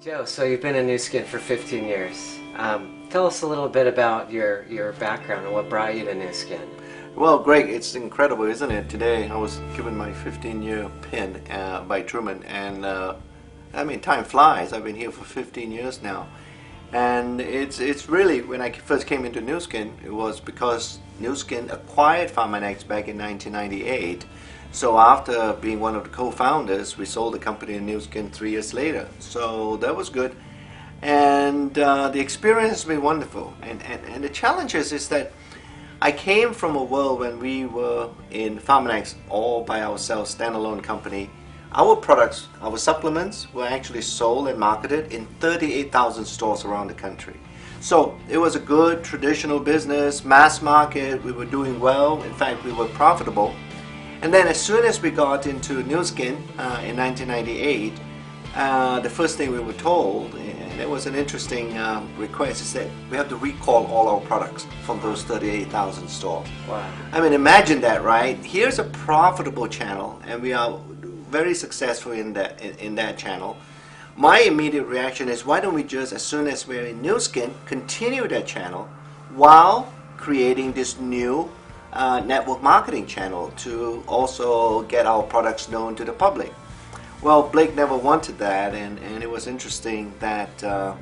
Joe, so you've been in Nu Skin for 15 years. Tell us a little bit about your background and what brought you to Nu Skin. Well, Greg, it's incredible, isn't it? Today I was given my 15-year pin by Truman, and I mean, time flies. I've been here for 15 years now, and it's really, when I first came into Nu Skin, it was because Nu Skin acquired Pharmanex back in 1998. So after being one of the co-founders, we sold the company to Nu Skin 3 years later. So that was good, and the experience has been wonderful. And the challenge is that I came from a world when we were in Pharmanex all by ourselves, standalone company. Our products, our supplements, were actually sold and marketed in 38,000 stores around the country. So it was a good traditional business, mass market. We were doing well. In fact, we were profitable. And then as soon as we got into Nu Skin in 1998, the first thing we were told, and it was an interesting request, is that we have to recall all our products from those 38,000 stores. Wow. I mean, imagine that, right? Here's a profitable channel, and we are very successful in that channel. My immediate reaction is, why don't we just, as soon as we're in Nu Skin, continue that channel while creating this new network marketing channel to also get our products known to the public. Well, Blake never wanted that, and it was interesting that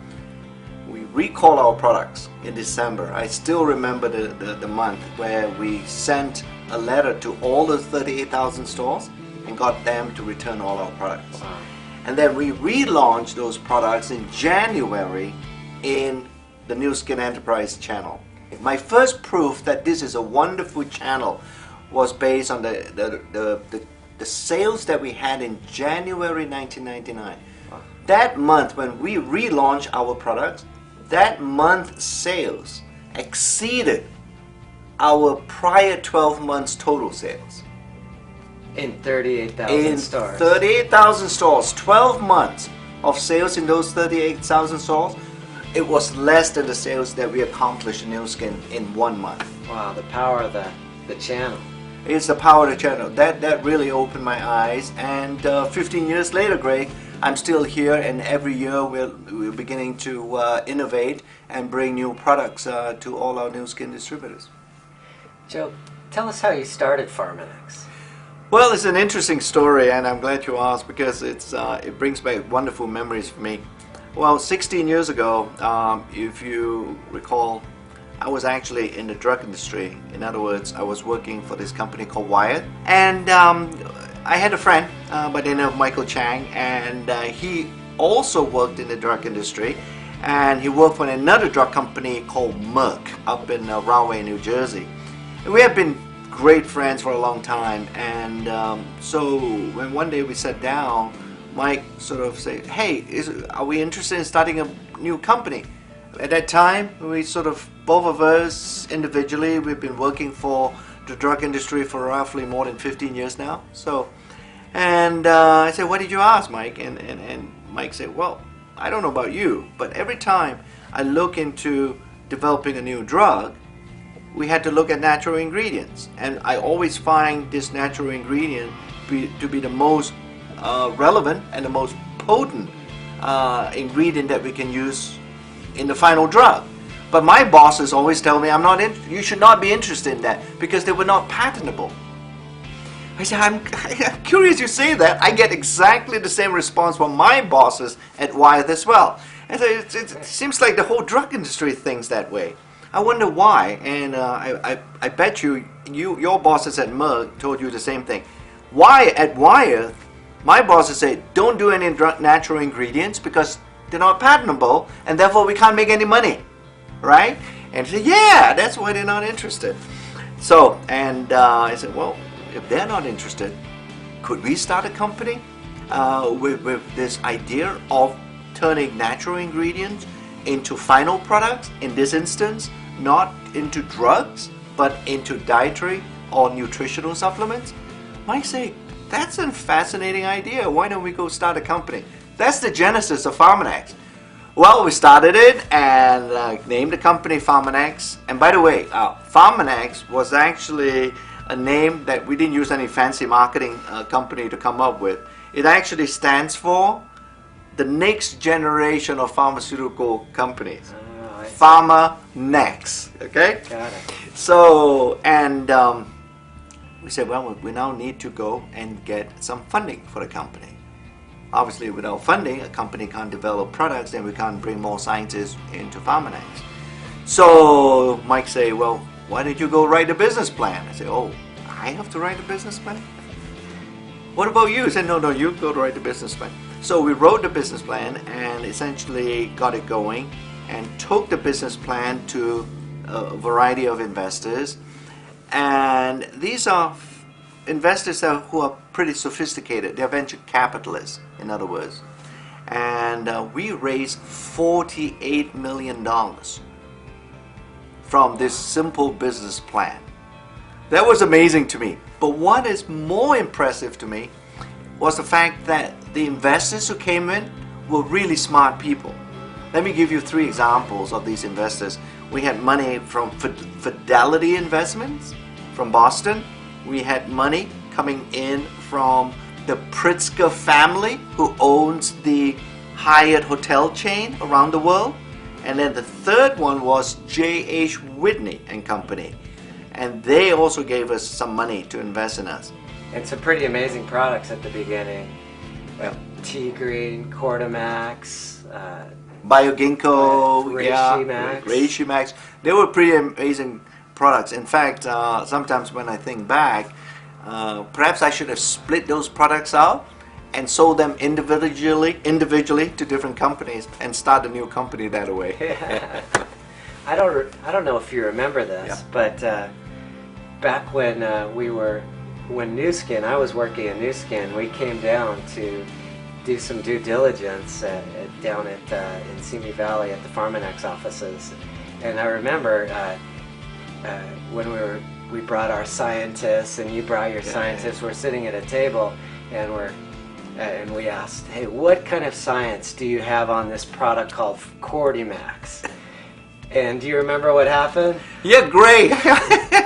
we recalled our products in December. I still remember the month where we sent a letter to all the 38,000 stores and got them to return all our products. Wow. And then we relaunched those products in January in the Nu Skin Enterprise channel. My first proof that this is a wonderful channel was based on the sales that we had in January 1999. Wow. That month, when we relaunched our products, that month's sales exceeded our prior 12 months total sales. In 38,000 stores. In 38,000 stores, 12 months of sales in those 38,000 stores. It was less than the sales that we accomplished in Nu Skin in 1 month. Wow, the power of the channel. It's the power of the channel. That really opened my eyes. And 15 years later, Greg, I'm still here, and every year we're beginning to innovate and bring new products to all our Nu Skin distributors. Joe, tell us how you started Pharmanex. Well, it's an interesting story, and I'm glad you asked, because it brings back wonderful memories for me. Well, 16 years ago, if you recall, I was actually in the drug industry. In other words, I was working for this company called Wyeth. And I had a friend by the name of Michael Chang, and he also worked in the drug industry. And he worked for another drug company called Merck up in Rahway, New Jersey. And we have been great friends for a long time. And so when one day we sat down, Mike sort of said, hey, are we interested in starting a new company? At that time, we sort of, both of us individually, we've been working for the drug industry for roughly more than 15 years now. So, and I said, what did you ask, Mike? And Mike said, well, I don't know about you, but every time I look into developing a new drug, we had to look at natural ingredients. And I always find this natural ingredient to be the most relevant and the most potent ingredient that we can use in the final drug. But my bosses always tell me you should not be interested in that because they were not patentable. I said, I'm curious you say that. I get exactly the same response from my bosses at Wyeth as well. And so it seems like the whole drug industry thinks that way. I wonder why, and I bet your bosses at Merck told you the same thing. Why at Wyeth, my bosses say, don't do any natural ingredients because they're not patentable, and therefore we can't make any money, right? And he said, yeah, that's why they're not interested. So, and I said, well, if they're not interested, could we start a company with this idea of turning natural ingredients into final products, in this instance, not into drugs, but into dietary or nutritional supplements? Mike say, that's a fascinating idea. Why don't we go start a company? That's the genesis of Pharmanex. Well, we started it and named the company Pharmanex. And by the way, Pharmanex was actually a name that we didn't use any fancy marketing company to come up with. It actually stands for the next generation of pharmaceutical companies. Oh, I see. Pharma Next, okay? Got it. So, and we said, well, we now need to go and get some funding for the company. Obviously, without funding, a company can't develop products, and we can't bring more scientists into PharmaNext. So Mike say, well, why don't you go write a business plan? I say, oh, I have to write a business plan? What about you? He said, no, you go to write the business plan. So we wrote the business plan and essentially got it going and took the business plan to a variety of investors. And these are investors who are pretty sophisticated. They're venture capitalists, in other words. And we raised $48 million from this simple business plan. That was amazing to me. But what is more impressive to me was the fact that the investors who came in were really smart people. Let me give you 3 examples of these investors. We had money from Fidelity Investments from Boston. We had money coming in from the Pritzker family, who owns the Hyatt hotel chain around the world. And then the third one was J.H. Whitney and Company. And they also gave us some money to invest in us. And some pretty amazing products at the beginning. Well, T-Green, Cordymax, BioGinkgo, Reishi-Max. Reishi-Max. They were pretty amazing products. In fact, sometimes when I think back, perhaps I should have split those products out and sold them individually to different companies and start a new company that way. Yeah. I don't know if you remember this, Yeah. but back when when Nu Skin, I was working at Nu Skin, we came down to do some due diligence down in Simi Valley at the PharmaNext offices, and I remember when we brought our scientists and you brought your scientists. We're sitting at a table and we asked, hey, what kind of science do you have on this product called Cordymax? And do you remember what happened? Yeah, great.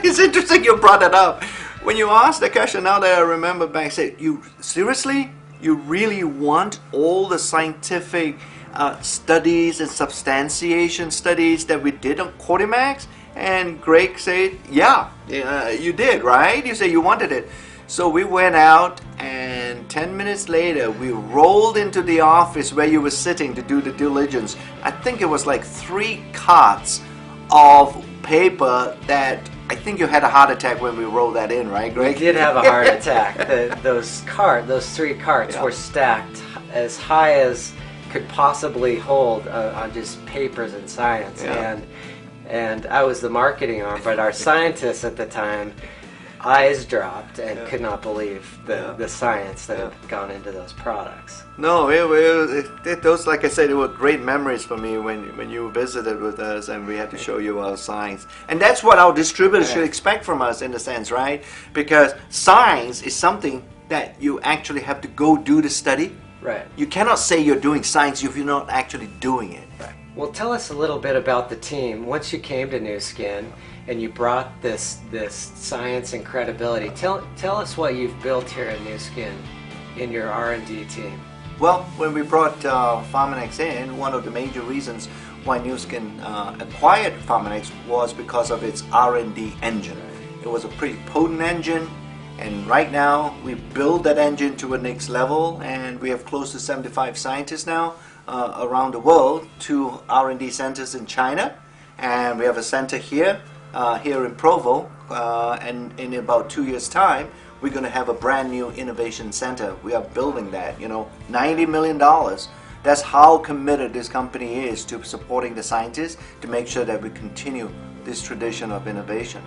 It's interesting you brought that up. When you asked the question, now that I remember back, I said, you seriously? You really want all the scientific studies and substantiation studies that we did on Cordymax? And Greg said, yeah, you did, right? You said you wanted it. So we went out, and 10 minutes later, we rolled into the office where you were sitting to do the diligence. I think it was like 3 carts of paper that I think you had a heart attack when we rolled that in, right, Greg? We did have a heart attack. Those 3 carts were stacked as high as could possibly hold on just papers and science. Yeah. And I was the marketing arm, but our scientists at the time, eyes dropped and could not believe the science that had gone into those products. No, those, like I said, they were great memories for me when you visited with us and we had to show you our science. And that's what our distributors should expect from us, in a sense, right? Because science is something that you actually have to go do the study. Right. You cannot say you're doing science if you're not actually doing it. Right. Well, tell us a little bit about the team. Once you came to Nu Skin and you brought this science and credibility, tell us what you've built here at Nu Skin in your R&D team. Well, when we brought PharmaNext in, one of the major reasons why Nu Skin acquired PharmaNext was because of its R&D engine. It was a pretty potent engine, and right now we build that engine to a next level, and we have close to 75 scientists now around the world, 2 R&D centers in China, and we have a center here in Provo, and in about 2 years' time, we're going to have a brand new innovation center. We are building that, $90 million. That's how committed this company is to supporting the scientists to make sure that we continue this tradition of innovation.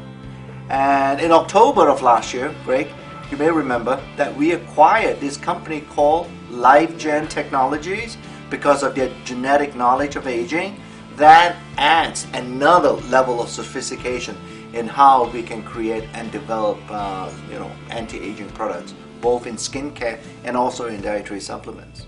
And in October of last year, Greg, you may remember that we acquired this company called LifeGen Technologies because of their genetic knowledge of aging. That adds another level of sophistication in how we can create and develop anti-aging products, both in skincare and also in dietary supplements.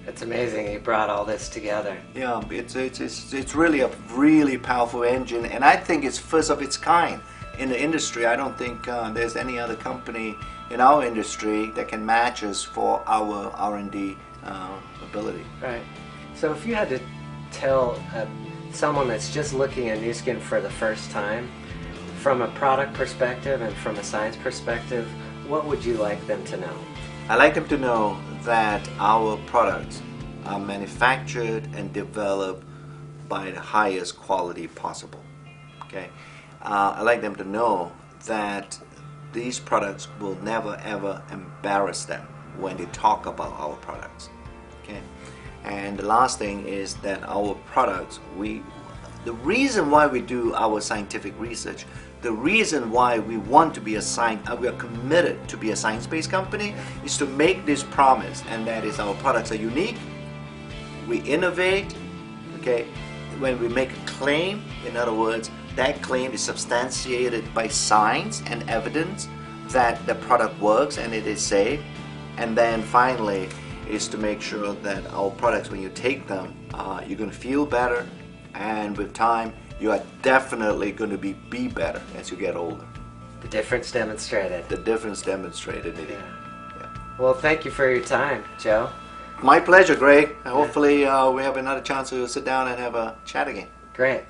It's amazing you brought all this together. Yeah, it's really a really powerful engine, and I think it's first of its kind in the industry. I don't think there's any other company in our industry that can match us for our R&D ability. Right. So if you had to tell someone that's just looking at Nu Skin for the first time, from a product perspective and from a science perspective, what would you like them to know? I like them to know that our products are manufactured and developed by the highest quality possible. Okay, I like them to know that these products will never ever embarrass them when they talk about our products. Okay, and the last thing is that our products, the reason why we do our scientific research, the reason why we want to be we are committed to be a science-based company, is to make this promise, and that is our products are unique. We innovate. Okay, when we make a claim, in other words, that claim is substantiated by science and evidence that the product works and it is safe. And then finally is to make sure that our products, when you take them, you're going to feel better, and with time you are definitely going to be better as you get older. The difference demonstrated. The difference demonstrated, Nidhi. Yeah. Well, thank you for your time, Joe. My pleasure, Greg. Hopefully we have another chance to sit down and have a chat again. Great.